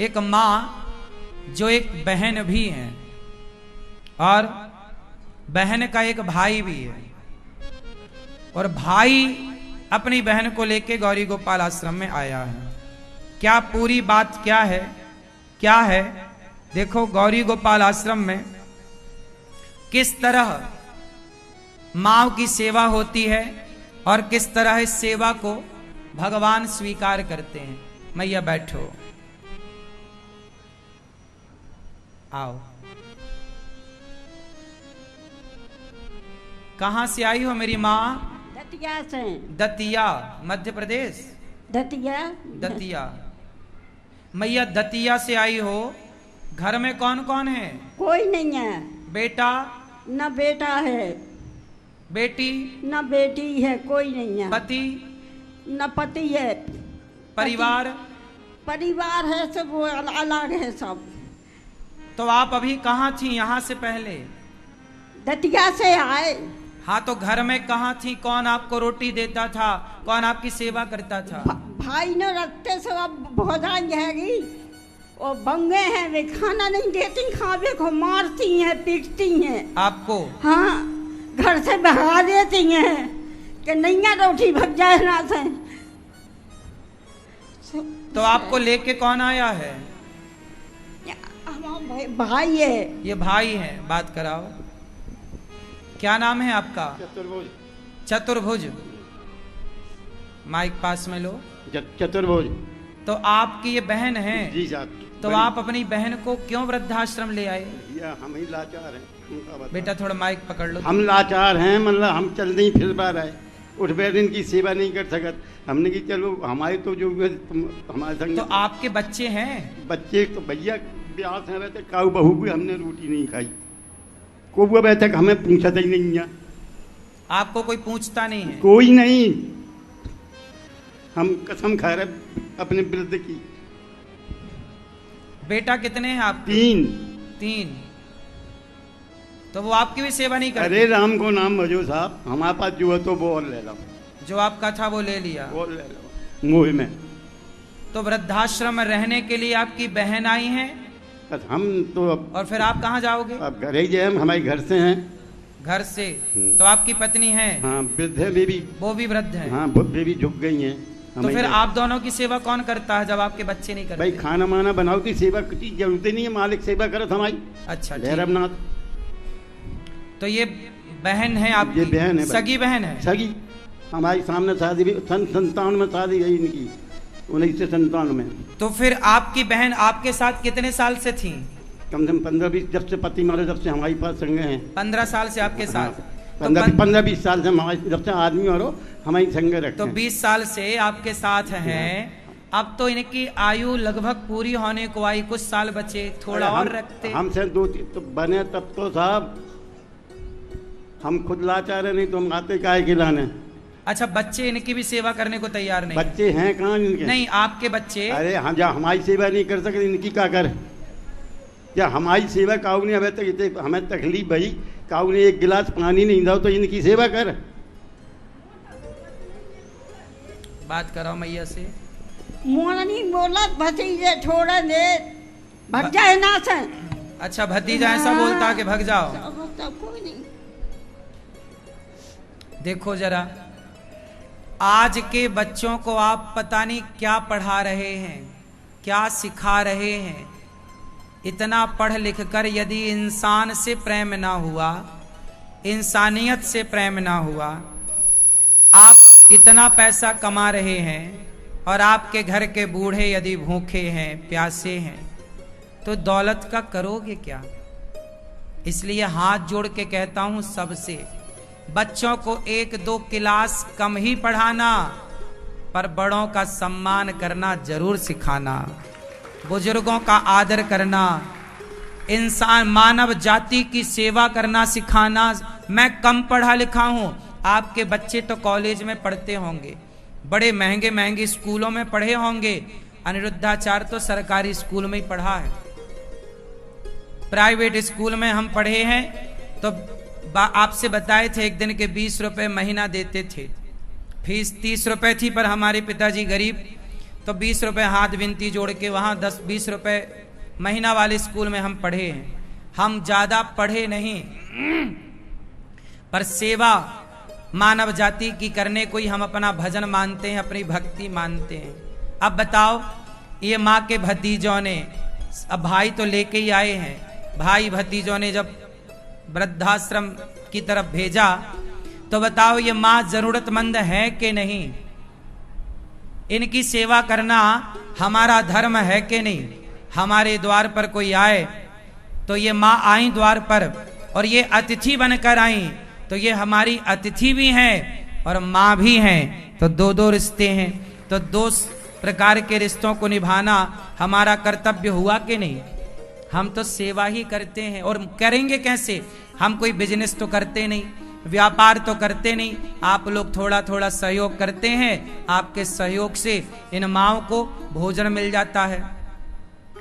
एक माँ जो एक बहन भी है और बहन का एक भाई भी है, और भाई अपनी बहन को लेके गौरी गोपाल आश्रम में आया है। क्या पूरी बात क्या है, क्या है देखो। गौरी गोपाल आश्रम में किस तरह माँ की सेवा होती है और किस तरह इस सेवा को भगवान स्वीकार करते हैं। मैया बैठो, आओ। कहां से आई हो मेरी माँ? दतिया से। दतिया, मध्य प्रदेश। दतिया। दतिया। मैया दतिया से आई हो। घर में कौन कौन है? कोई नहीं है। बेटा? न बेटा है। बेटी? न बेटी है, कोई नहीं है। पति? न पति है। परिवार? परिवार है सब, वो अलग है सब। तो आप अभी कहाँ थी यहाँ से पहले? दतिया से आए। हाँ, तो घर में कहाँ थी? कौन आपको रोटी देता था? कौन आपकी सेवा करता था? भाई ने रखते से अब भोजन जाएगी, और बंगे हैं, वे खाना नहीं देती, खावे को मारती हैं, पीटती हैं आपको। हाँ, घर से भगा देती हैं कि नहीं रोटी भग जाए ना से। तो आपको लेके कौन आया है? हमारा भाई है। ये भाई है, बात कराओ। क्या नाम है आपका? चतुर्भुज। चतुर्भुज। माइक पास में लो। चतुर्भुज। तो आपकी ये बहन है? जी साहब। तो आप अपनी बहन को क्यों वृद्धाश्रम ले आए? भैया हम ही लाचार हैं। बेटा थोड़ा माइक पकड़ लो। हम लाचार हैं, मतलब हम चल नहीं फिर पा रहे, उठ बैठ इनकी सेवा नहीं कर सकत। हमने की चलो हमारे तो जो हमारे संग। तो आपके बच्चे हैं? बच्चे तो भैया ब्यास है, वैसे काऊ बहू भी हमने रोटी नहीं खाई, को वो वैसे हमें पूछा ही नहीं है। आपको कोई पूछता नहीं है? कोई नहीं। हम कसम खा रहे अपने वृद्ध की। बेटा कितने हैं आप? तीन। तो वो आपकी भी सेवा नहीं करते? अरे राम को नाम भजो साहब, हमारे पास जो है तो वो और ले लो। जो आपका था वो ले लिया? वो ले लो मुँह में। तो वृद्धाश्रम में रहने के लिए आपकी बहन आई है? बस हम तो अब। और फिर आप कहाँ जाओगे? अब घर ही जाए, हम हमारे घर से हैं। घर से? तो आपकी पत्नी है? हाँ, वृद्ध है बेबी। वो भी वृद्ध है? हाँ, बेबी झुक गई हैं। तो फिर आप दोनों की सेवा कौन करता है जब आपके बच्चे नहीं करते? भाई खाना माना बनाओ की सेवा की जरूरत नहीं है, मालिक सेवा करत हमारी। अच्छा, भैरवनाथ। तो ये बहन है आपकी? ये बहन है। सगी बहन है? सगी। हमारी सामने शादी भी 57 में शादी गई इनकी, 1997 में। तो फिर आपकी बहन आपके साथ कितने साल से थी? कम से कम 15-20, जब से पति मारे जब से हमारे पास संग हैं। 15 साल से आपके साथ? 15-20 साल से हमारे, जब से आदमी और हमारी संग रखते। तो 20 साल से आपके साथ हैं। अब तो इनकी आयु लगभग पूरी होने को आई, कुछ साल बचे, थोड़ा और रखते। हमसे 2-3 तो बने तब तो साहब हम खुद लाचार है, नहीं तो हम आते काहे खिलाने। अच्छा, बच्चे इनकी भी सेवा करने को तैयार नहीं? बच्चे हैं कहाँ इनके? नहीं, आपके बच्चे। अरे हम जा हमारी सेवा नहीं कर सकते, इनकी क्या कर? क्या हमारी सेवा काऊ ने अभी तक हमें तकलीफ भाई, काऊ ने एक गिलास पानी नहीं दो तो इनकी सेवा कर। बात कराओ मैया से। मोरनी बोला भतीजे छोड़ दे, भग जाए ना से। अच्छा, भतीजा ऐसा बोलता कि भग जाओ? कोई नहीं। देखो जरा, आज के बच्चों को आप पता नहीं क्या पढ़ा रहे हैं, क्या सिखा रहे हैं। इतना पढ़ लिख कर यदि इंसान से प्रेम ना हुआ, इंसानियत से प्रेम ना हुआ, आप इतना पैसा कमा रहे हैं और आपके घर के बूढ़े यदि भूखे हैं, प्यासे हैं, तो दौलत का करोगे क्या? इसलिए हाथ जोड़ के कहता हूं सबसे, बच्चों को 1-2 क्लास कम ही पढ़ाना, पर बड़ों का सम्मान करना जरूर सिखाना, बुजुर्गों का आदर करना, इंसान मानव जाति की सेवा करना सिखाना। मैं कम पढ़ा लिखा हूं, आपके बच्चे तो कॉलेज में पढ़ते होंगे, बड़े महंगे महंगे स्कूलों में पढ़े होंगे। अनिरुद्धाचार्य तो सरकारी स्कूल में ही पढ़ा है, प्राइवेट स्कूल में हम पढ़े हैं। तो आपसे बताए थे एक दिन के 20 रुपए महीना देते थे, फीस 30 रुपए थी, पर हमारे पिताजी गरीब तो 20 रुपए हाथ विनती जोड़ के वहाँ 10-20 रुपए महीना वाले स्कूल में हम पढ़े हैं। हम ज्यादा पढ़े नहीं, पर सेवा मानव जाति की करने को ही हम अपना भजन मानते हैं, अपनी भक्ति मानते हैं। अब बताओ, ये माँ के भतीजों ने, अब भाई तो लेके ही आए हैं, भाई भतीजों ने जब वृद्धाश्रम की तरफ भेजा तो बताओ ये माँ जरूरतमंद है कि नहीं? इनकी सेवा करना हमारा धर्म है कि नहीं? हमारे द्वार पर कोई आए तो ये माँ आई द्वार पर, और ये अतिथि बनकर आई, तो ये हमारी अतिथि भी हैं और माँ भी हैं, तो दो दो रिश्ते हैं। तो दो प्रकार के रिश्तों को निभाना हमारा कर्तव्य हुआ कि नहीं? हम तो सेवा ही करते हैं, और करेंगे कैसे? हम कोई बिजनेस तो करते नहीं, व्यापार तो करते नहीं। आप लोग थोड़ा थोड़ा सहयोग करते हैं, आपके सहयोग से इन माँओं को भोजन मिल जाता है,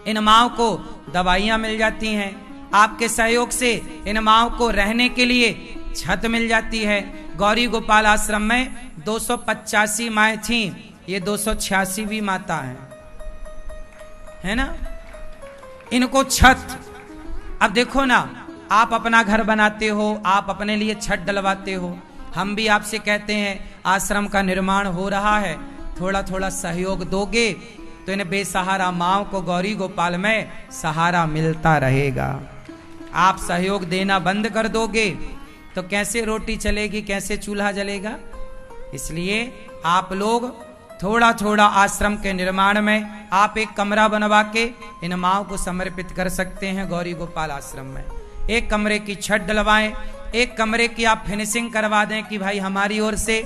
इन माँओं को दवाइयाँ मिल जाती हैं, आपके सहयोग से इन माँओं को रहने के लिए छत मिल जाती है। गौरी गोपाल आश्रम में 285 माएँ थीं, ये 286वीं माता है ना? इनको छत, अब देखो ना, आप अपना घर बनाते हो, आप अपने लिए छत डलवाते हो, हम भी आपसे कहते हैं आश्रम का निर्माण हो रहा है, थोड़ा थोड़ा सहयोग दोगे तो इन बेसहारा माँओं को गौरी गोपाल में सहारा मिलता रहेगा। आप सहयोग देना बंद कर दोगे तो कैसे रोटी चलेगी, कैसे चूल्हा जलेगा? इसलिए आप लोग थोड़ा थोड़ा आश्रम के निर्माण में आप एक कमरा बनवा के इन माँओं को समर्पित कर सकते हैं गौरी गोपाल आश्रम में। एक कमरे की छत डलवाएं, एक कमरे की आप फिनिशिंग करवा दें कि भाई हमारी ओर से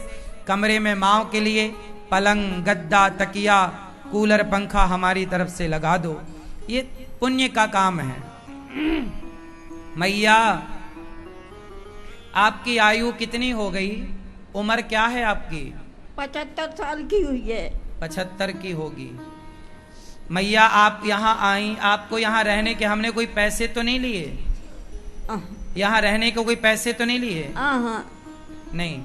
कमरे में माँओं के लिए पलंग, गद्दा, तकिया, कूलर, पंखा हमारी तरफ से लगा दो। ये पुण्य का काम है। मैया, आपकी आयु कितनी हो गई? उम्र क्या है आपकी? 75 साल की हुई है। 75 की होगी। मैया, आप यहाँ आई, आपको यहाँ रहने के हमने कोई पैसे तो नहीं लिए? यहाँ रहने को कोई पैसे तो नहीं लिए? नहीं,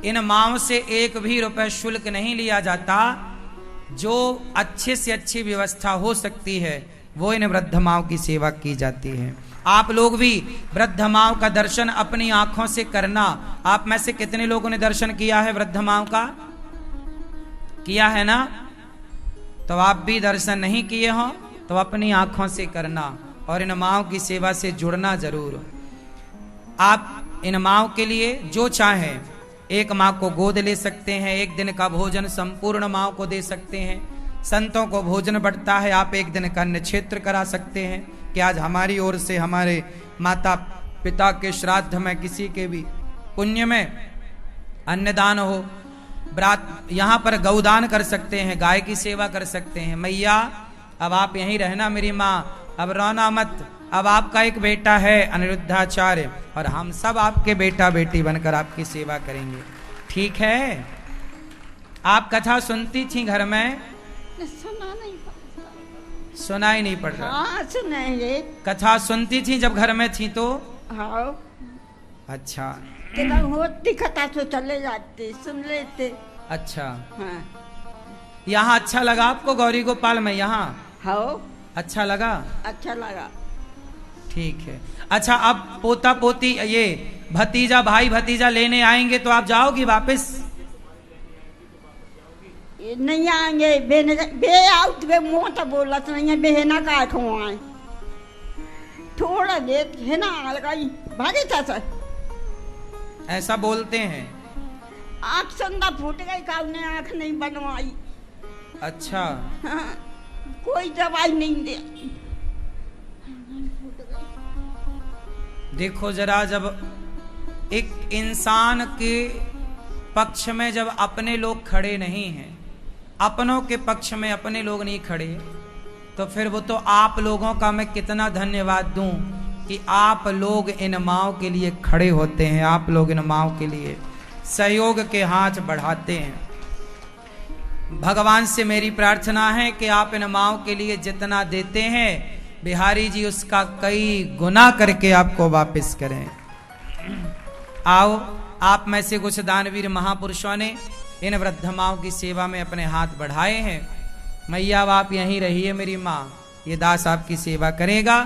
इन माँओं से एक भी रुपए शुल्क नहीं लिया जाता। जो अच्छे से अच्छी व्यवस्था हो सकती है वो इन वृद्ध माँओं की सेवा की जाती है। आप लोग भी वृद्ध माँओं का दर्शन अपनी आंखों से करना। आप में से कितने लोगों ने दर्शन किया है वृद्ध माँओं का? किया है ना? तो आप भी दर्शन नहीं किए हो तो अपनी आंखों से करना और इन माँओं की सेवा से जुड़ना जरूर। आप इन माँओं के लिए जो चाहें, एक माँ को गोद ले सकते हैं, एक दिन का भोजन संपूर्ण माँ को दे सकते हैं। संतों को भोजन बढ़ता है, आप एक दिन का अन्न क्षेत्र करा सकते हैं कि आज हमारी ओर से हमारे माता पिता के श्राद्ध में, किसी के भी पुण्य में अन्नदान हो। ब्रात यहाँ पर गौदान कर सकते हैं, गाय की सेवा कर सकते हैं। मैया, अब आप यहीं रहना मेरी माँ, अब रोना मत। अब आपका एक बेटा है अनिरुद्धाचार्य, और हम सब आपके बेटा बेटी बनकर आपकी सेवा करेंगे, ठीक है? आप कथा सुनती थी घर में? सुना नहीं पड़ता। सुनाई नहीं पड़ रहा? हाँ, सुनेंगे। कथा सुनती थी जब घर में थी तो? हाँ। अच्छा, कितना होती कथा तो चले जाते, सुन लेते। अच्छा। हाँ। यहाँ अच्छा लगा आपको गौरी गोपाल में? यहाँ हाँ, अच्छा लगा? अच्छा लगा। ठीक है। अच्छा, अब पोता पोती, ये भतीजा, भाई भतीजा लेने आएंगे तो आप जाओगी वापस? नहीं आएंगे, बे आउट के मुँह तो बोला तो नहीं है, बेहना का खुआए थोड़ा देर है ना लगाई भागे था सर। ऐसा बोलते हैं? आँख संदा फूट गई, काल ने आँख नहीं बनवाई। अच्छा। हाँ, कोई दवाई नहीं दे। देखो जरा, जब एक इंसान के पक्ष में जब अपने लोग खड़े नहीं हैं, अपनों के पक्ष में अपने लोग नहीं खड़े, तो फिर वो तो आप लोगों का मैं कितना धन्यवाद दूं कि आप लोग इन माँओं के लिए खड़े होते हैं, आप लोग इन माँओं के लिए सहयोग के हाथ बढ़ाते हैं। भगवान से मेरी प्रार्थना है कि आप इन माँओं के लिए जितना देते हैं बिहारी जी उसका कई गुना करके आपको वापस करें। आओ, आप में से कुछ दानवीर महापुरुषों ने इन वृद्ध माँओं की सेवा में अपने हाथ बढ़ाए हैं, मैया अब आप यहीं रहिए मेरी माँ, ये दास आपकी सेवा करेगा।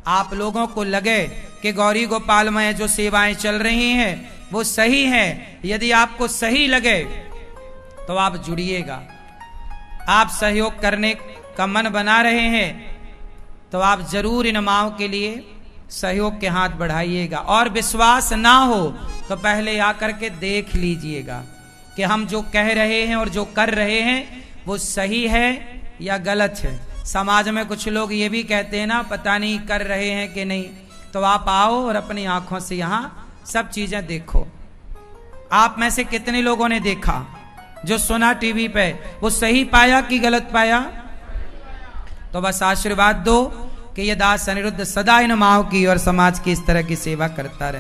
आप लोगों को लगे कि गौरी गोपाल में जो सेवाएं चल रही हैं वो सही है, यदि आपको सही लगे तो आप जुड़िएगा। आप सहयोग करने का मन बना रहे हैं तो आप जरूर इन माओं के लिए सहयोग के हाथ बढ़ाइएगा। और विश्वास ना हो तो पहले आकर के देख लीजिएगा कि हम जो कह रहे हैं और जो कर रहे हैं वो सही है या गलत है। समाज में कुछ लोग ये भी कहते हैं ना, पता नहीं कर रहे हैं कि नहीं। तो आप आओ और अपनी आंखों से यहाँ सब चीजें देखो। आप में से कितने लोगों ने देखा? जो सुना टीवी पे वो सही पाया कि गलत पाया? तो बस आशीर्वाद दो कि ये दास अनिरुद्ध सदा इन माओं की और समाज की इस तरह की सेवा करता रहे।